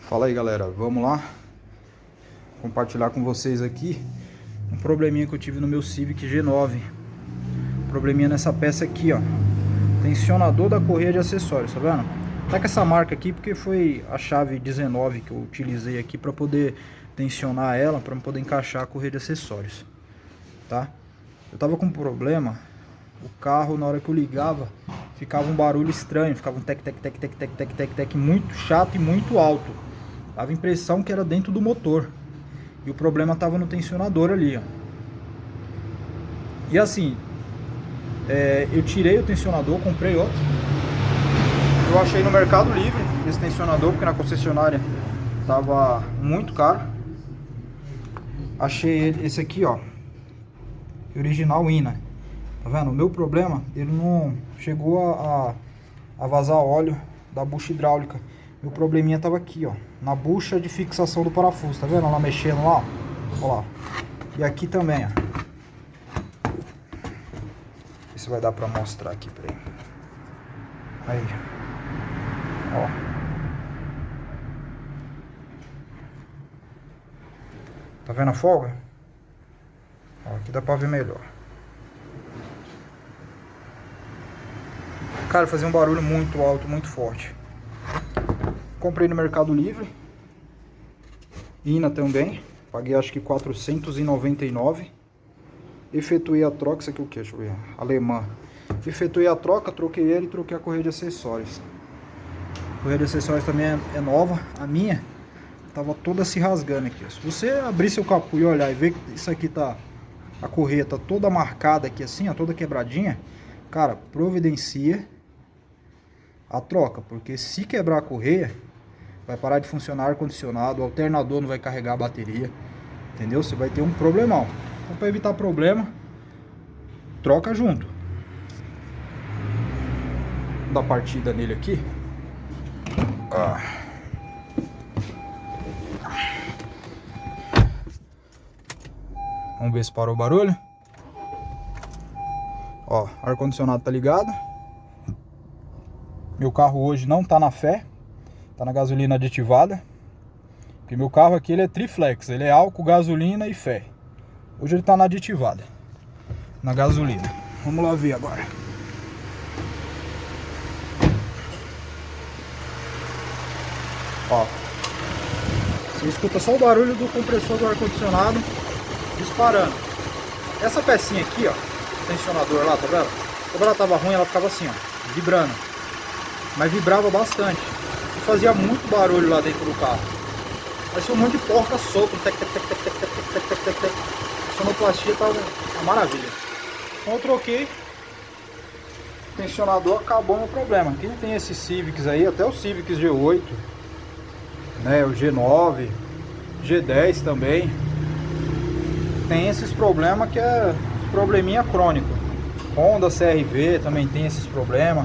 Fala aí, galera, vamos lá compartilhar com vocês aqui um probleminha que eu tive no meu Civic G9. Probleminha nessa peça aqui, ó, tensionador da correia de acessórios, tá vendo? Tá com essa marca aqui porque foi a chave 19 que eu utilizei aqui para poder tensionar ela, para poder encaixar a correia de acessórios, tá? Eu tava com um problema, o carro na hora que eu ligava ficava um barulho estranho, ficava um tec tec tec tec tec tec tec tec muito chato e muito alto. Dava a impressão que era dentro do motor. E o problema estava no tensionador ali, ó. E assim, eu tirei o tensionador, comprei outro. Eu achei no Mercado Livre esse tensionador, porque na concessionária tava muito caro. Achei esse aqui, ó, original INA. Tá vendo? O meu problema, ele não chegou a vazar óleo da bucha hidráulica. Meu probleminha tava aqui, ó, na bucha de fixação do parafuso, tá vendo? Ela mexendo lá, ó lá. E aqui também, ó. Ver se vai dar pra mostrar aqui pra ele. Aí, ó. Tá vendo a folga? Ó, aqui dá pra ver melhor. Cara, fazia um barulho muito alto, muito forte. Comprei no Mercado Livre, INA também, paguei acho que 499. Efetuei a troca, isso aqui é o que? Deixa eu ver, alemã. Efetuei a troca, troquei ele e troquei a correia de acessórios. A correia de acessórios também é nova, a minha tava toda se rasgando aqui. Se você abrir seu capô e olhar e ver que isso aqui tá, a correia tá toda marcada aqui assim, ó, toda quebradinha, cara, providencia a troca, porque se quebrar a correia, vai parar de funcionar ar-condicionado, o alternador não vai carregar a bateria, entendeu? Você vai ter um problemão. Então, para evitar problema, troca junto. Vou dar partida nele aqui. Vamos ver se parou o barulho. Ó, ar-condicionado tá ligado. Meu carro hoje não tá na fé, tá na gasolina aditivada. Porque meu carro aqui ele é triflex, ele é álcool, gasolina e fé. Hoje ele tá na aditivada, na gasolina. Vamos lá ver agora. Ó, você escuta só o barulho do compressor do ar-condicionado disparando. Essa pecinha aqui, ó, tensionador lá, tá vendo? Quando ela tava ruim, ela ficava assim, ó, vibrando. Mas vibrava bastante e fazia muito barulho lá dentro do carro. Parecia um monte de porca solta, tec, tec, tec, tec, tec, tec, tec, tec, tec, tec. A sonoplastia tava uma maravilha. Então eu troquei o tensionador, acabou meu problema. Quem tem esses Civics aí, até o Civics G8, né, o G9, G10 também, tem esses problemas que é probleminha crônico. Honda CR-V também tem esses problemas.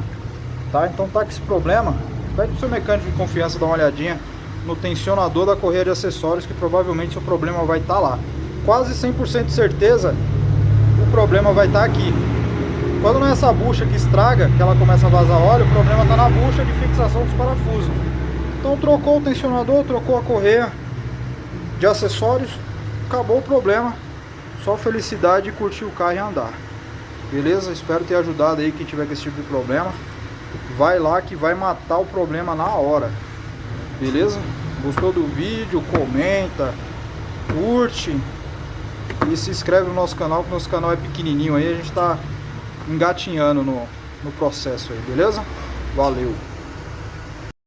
Tá? Então tá com esse problema, pede pro seu mecânico de confiança dar uma olhadinha no tensionador da correia de acessórios, que provavelmente seu problema vai estar lá. Quase 100% de certeza o problema vai estar aqui. Quando não é essa bucha que estraga, que ela começa a vazar óleo, o problema está na bucha de fixação dos parafusos. Então trocou o tensionador, trocou a correia de acessórios, acabou o problema. Só felicidade de curtir o carro e andar. Beleza? Espero ter ajudado aí quem tiver com esse tipo de problema. Vai lá que vai matar o problema na hora. Beleza? Gostou do vídeo? Comenta, curte e se inscreve no nosso canal, que o nosso canal é pequenininho aí, a gente tá engatinhando no processo aí, beleza? Valeu!